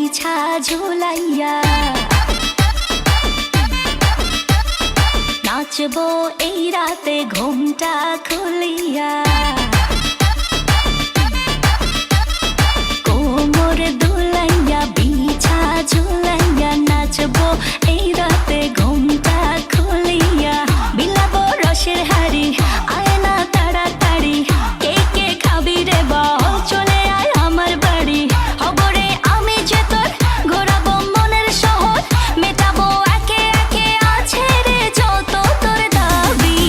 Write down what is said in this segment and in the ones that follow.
বিছা ঝুলাইয়া নাচবো এই রাতে ঘুমটা খুলিয়া কোমর দুলাইয়া বিছা ঝুলাইয়া নাচবো এই রাতে ঘুমটা খুলিয়া বিলাবো রসের হাড়ি আয় না তাড়াতাড়ি কে কে খাবি রে বল চলে আয় আমার বাড়ি হবরে আমি যে তোর ঘোরাবো মনের শহর মেটাবো একে একে আছে রে যত তোর দাবি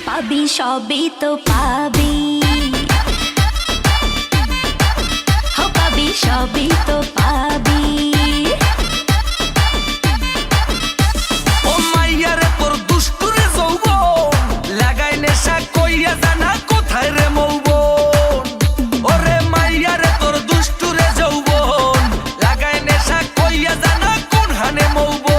পাবি সবই তো পাবি সবই তো পাবি ও মাইয়ারে তোর দুষ্টুরে যৌবন লাগাই নেশা কইয়া জানা কোথায় রে মৌবন ওরে মাইয়ারে তোর দুষ্টুরে যৌবন লাগাই নেশা কইয়া জানা কোন হানে মৌবন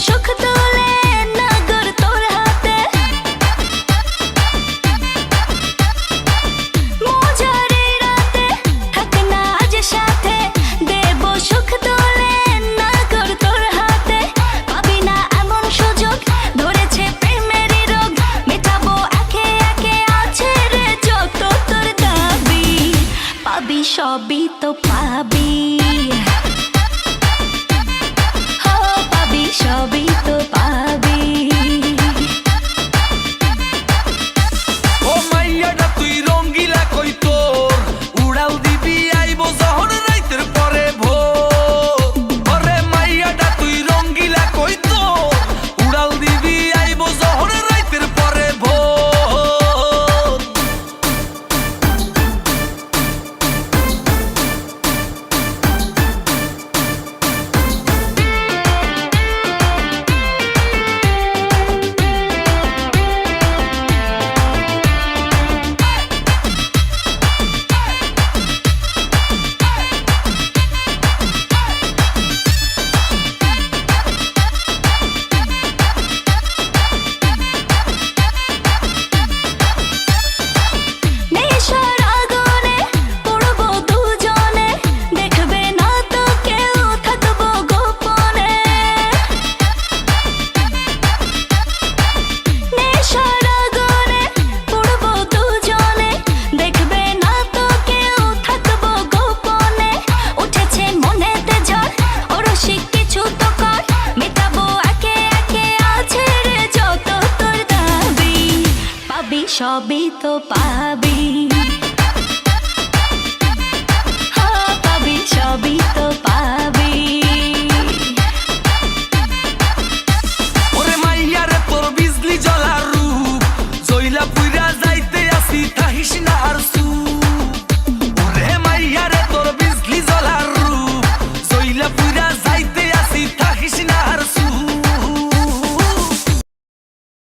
সুখ তুলে নগর তোর হাতে মজারে রাতে থাক না আজ সাথে দেব সুখ তুলে নগর তোর হাতে পাবি না এমন সুযোগ ধরেছে প্রেমেরই রোগ মেটাবো একে একে আছে রে যত তোর দাবি পাবি সবই তো পাবি সবই তো পাবি ও মাইয়াটা তুই রঙ্গিলা কই তোর উড়াল দিবি আইবো যখন রাইতের পরে ভোর ওরে মাইয়াটা তুই রঙ্গিলা কই তোর উড়াল দিবি আইবো যখন রাইতের পরে ভোর সবই তো পাবি পাবি সবই তো পাবি